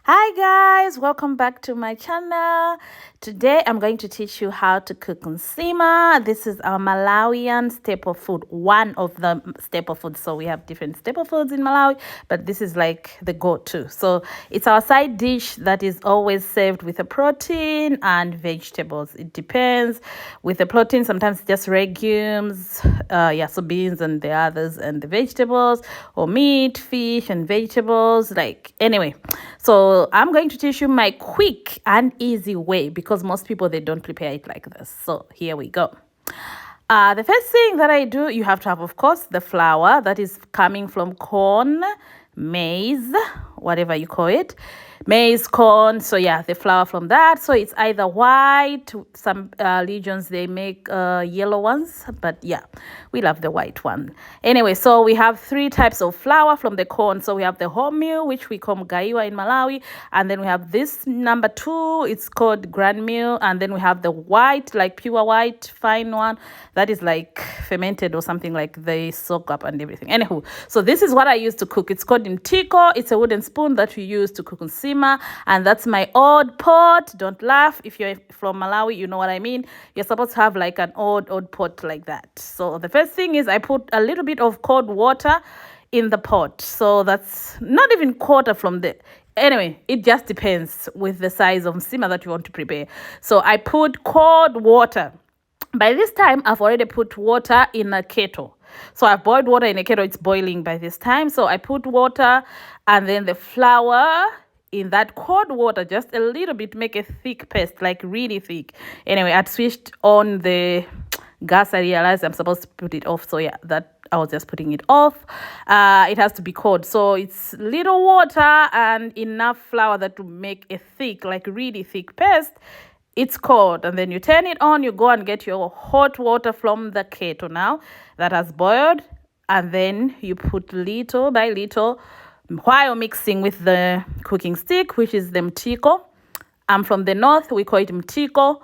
Hi guys, welcome back to my channel. Today I'm going to teach you how to cook nsima. This is our Malawian staple food, one of the staple foods. So we have different staple foods in Malawi, but this is like the go-to. So it's our side dish that is always served with a protein and vegetables. It depends. With the protein, sometimes just legumes, so beans and the others, and the vegetables, or meat, fish, and vegetables. Like anyway, so I'm going to teach you my quick and easy way because most people they don't prepare it like this. So here we go. The first thing that I do, you have to have, of course, the flour that is coming from corn, maize, whatever you call it, maize, corn. So yeah, the flour from that. So it's either white. Some regions they make yellow ones, but yeah, we love the white one. Anyway, so we have three types of flour from the corn. So we have the wholemeal, which we call mgaiwa in Malawi, and then we have this number two. It's called grand meal, and then we have the white, like pure white, fine one that is like fermented or something, like they soak up and everything. Anywho, so this is what I use to cook. It's called mtiko. It's a wooden spoon that we use to cook nsima, and that's my old pot. Don't laugh. If you're from Malawi, you know what I mean. You're supposed to have like an old pot like that. So the first thing is I put a little bit of cold water in the pot. So that's not even quarter from the anyway, it just depends with the size of nsima that you want to prepare. So I put cold water. By this time, I've already put water in a kettle. So I've boiled water in a kettle. It's boiling by this time. So I put water and then the flour in that cold water, just a little bit, make a thick paste, like really thick. Anyway, I'd switched on the gas. I realized I'm supposed to put it off. So yeah, that I was just putting it off. It has to be cold. So it's little water and enough flour that to make a thick, like really thick paste. It's cold, and then you turn it on. You go and get your hot water from the kettle now that has boiled, and then you put little by little while mixing with the cooking stick, which is the mtiko. I'm from the north, we call it mtiko.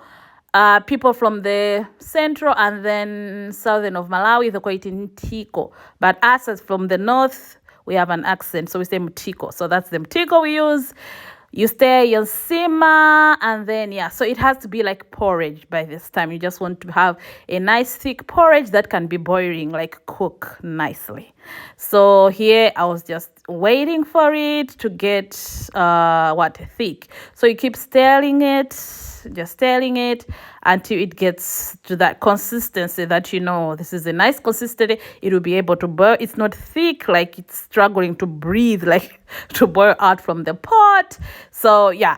People from the central and then southern of Malawi, they call it ntiko. But us as from the north, we have an accent, so we say mtiko. So that's the mtiko we use. You stir your nsima, and then yeah, so it has to be like porridge by this time. You just want to have a nice thick porridge that can be boiling, like cook nicely. So here I was just waiting for it to get thick. So you keep stirring it, just stirring it until it gets to that consistency that you know this is a nice consistency. It will be able to boil. It's not thick, like it's struggling to breathe, like to boil out from the pot. So yeah,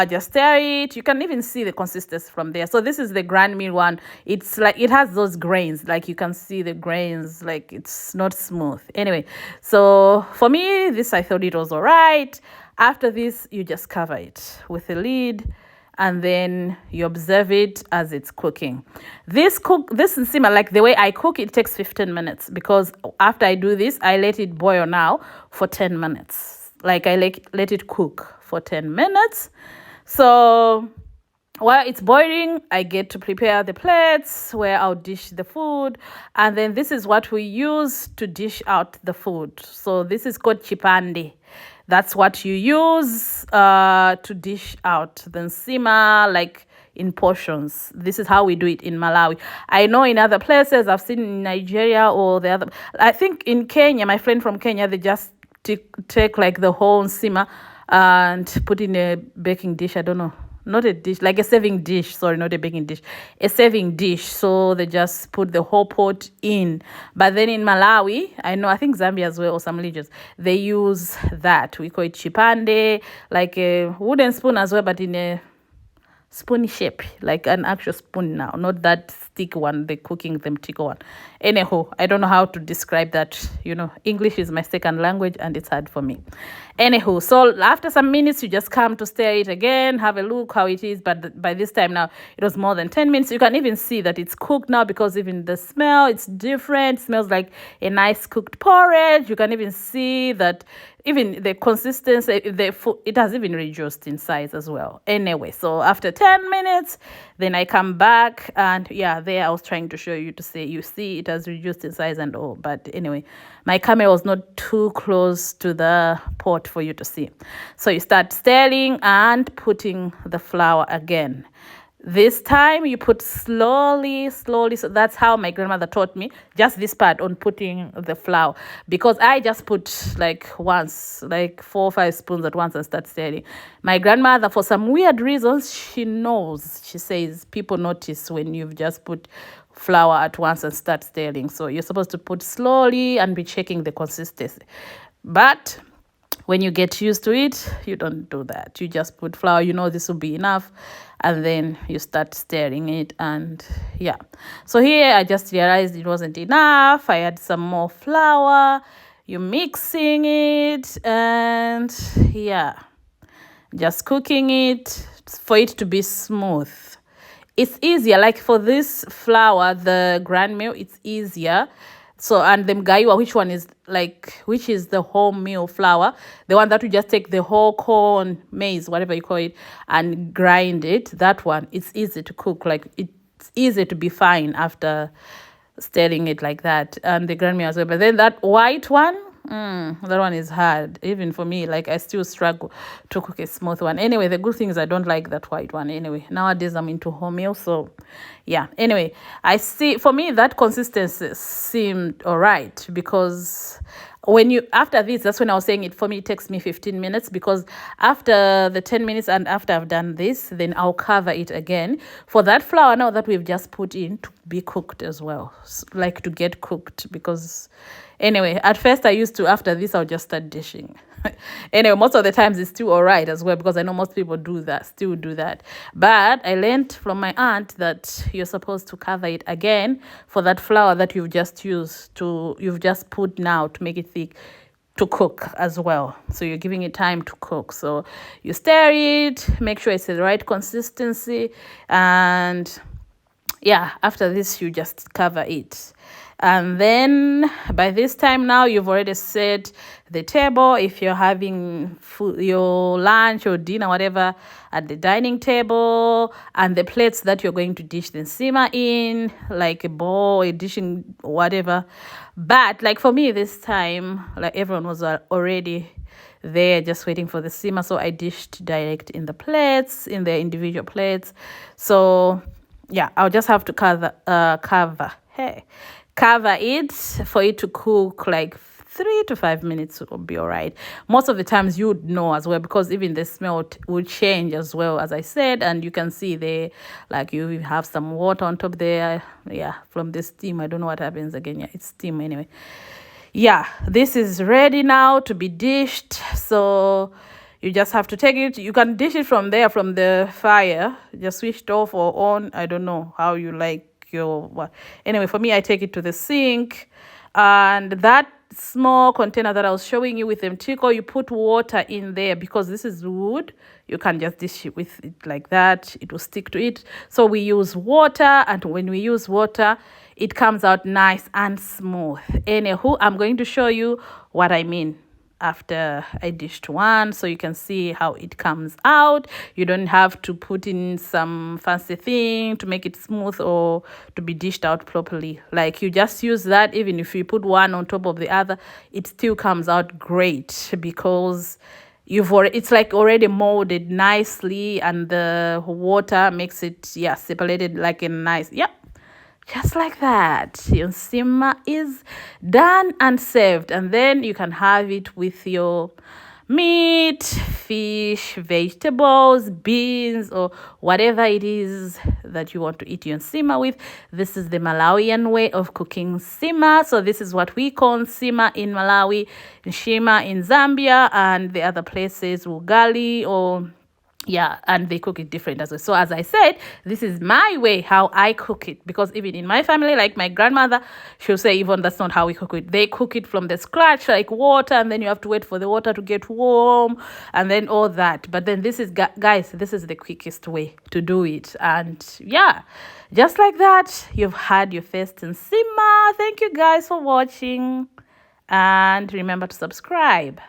just stir it. You can even see the consistency from there. So this is the grand meal one. It's like it has those grains, like you can see the grains, like it's not smooth. Anyway, so for me, this I thought it was all right. After this, you just cover it with a lid, and then you observe it as it's cooking. This nsima, like the way I cook it, takes 15 minutes because after I do this, I let it boil now for 10 minutes. Like I let it cook for 10 minutes. So while it's boiling, I get to prepare the plates where I'll dish the food. And then this is what we use to dish out the food. So this is called chipande. That's what you use to dish out the nsima, like in portions. This is how we do it in Malawi. I know in other places, I've seen in Nigeria or the other. I think in Kenya, my friend from Kenya, they just take like the whole nsima and put in a baking dish. I don't know. Not a dish, like a serving dish. Sorry, not a baking dish. A serving dish. So they just put the whole pot in. But then in Malawi, I think Zambia as well, or some regions, they use that. We call it chipande, like a wooden spoon as well, but in a spoon shape, like an actual spoon now, not that stick one, the cooking the mtiko one. Anyhow, I don't know how to describe that. English is my second language and it's hard for me. Anyhow, so after some minutes, you just come to stir it again, have a look how it is. But by this time now, it was more than 10 minutes. You can even see that it's cooked now because even the smell, it's different. It smells like a nice cooked porridge. You can even see that even the consistency, the food, it has even reduced in size as well. Anyway, so after 10 minutes, then I come back and yeah, there I was trying to show you to say, you see it has reduced in size and all. But anyway, my camera was not too close to the pot for you to see. So you start stirring and putting the flour again. This time you put slowly. So that's how my grandmother taught me, just this part on putting the flour, because I just put like once, like 4 or 5 spoons at once and start stirring. My grandmother, for some weird reasons, she knows, she says people notice when you've just put flour at once and start stirring. So you're supposed to put slowly and be checking the consistency. But when you get used to it, you don't do that. You just put flour, you know this will be enough, and then you start stirring it. And yeah, so here I just realized it wasn't enough. I add some more flour. You're mixing it, and yeah, just cooking it for it to be smooth. It's easier, like for this flour, the grand meal, it's easier. So, and the mgaiwa, which is the wholemeal flour, the one that we just take the whole corn, maize, whatever you call it, and grind it, that one, it's easy to cook. Like, it's easy to be fine after stirring it like that. And the grand meal as well. But then that white one, that one is hard. Even for me, like, I still struggle to cook a smooth one. Anyway, the good thing is I don't like that white one. Anyway, nowadays I'm into wholemeal, so yeah. Anyway, I see, for me, that consistency seemed all right, because after this, that's when I was saying it, for me, it takes me 15 minutes, because after the 10 minutes and after I've done this, then I'll cover it again for that flour now that we've just put in to be cooked as well, like to get cooked. Because anyway, at first I used to, after this, I'll just start dishing. Anyway, most of the times it's still all right as well, because I know most people still do that. But I learned from my aunt that you're supposed to cover it again for that flour that you've just put now to make it thick, to cook as well. So you're giving it time to cook. So you stir it, make sure it's the right consistency, and yeah, after this you just cover it. And then by this time now, you've already set the table. If you're having food, your lunch or dinner, whatever, at the dining table, and the plates that you're going to dish the nsima in, like a bowl, a dishing, whatever. But like for me this time, like everyone was already there just waiting for the nsima, so I dished direct in the plates, in the individual plates. So yeah, I'll just have to cover it for it to cook like 3 to 5 minutes will be all right. Most of the times you would know as well, because even the smell will change as well, as I said. And you can see there, like you have some water on top there. Yeah, from the steam. I don't know what happens again. Yeah, it's steam anyway. Yeah, this is ready now to be dished. So you just have to take it. You can dish it from there, from the fire. Just switch it off or on. I don't know how you like your what. Anyway, for me, I take it to the sink, and that small container that I was showing you with the mtiko, you put water in there, because this is wood. You can just dish it with it like that. It will stick to it. So we use water, and when we use water, it comes out nice and smooth. Anywho, I'm going to show you what I mean after I dished one, so you can see how it comes out. You don't have to put in some fancy thing to make it smooth or to be dished out properly. Like, you just use that. Even if you put one on top of the other, it still comes out great, because it's like already molded nicely, and the water makes it separated like a nice just like that. Your nsima is done and served, and then you can have it with your meat, fish, vegetables, beans, or whatever it is that you want to eat your nsima with. This is the Malawian way of cooking nsima. So this is what we call nsima in Malawi, nsima in Zambia, and the other places ugali, or and they cook it different as well. So as I said, this is my way how I cook it, because even in my family, like my grandmother, she'll say even that's not how we cook it. They cook it from the scratch, like water, and then you have to wait for the water to get warm, and then all that. But then this is, guys, this is the quickest way to do it. And just like that, you've had your first nsima. Thank you guys for watching, and remember to subscribe.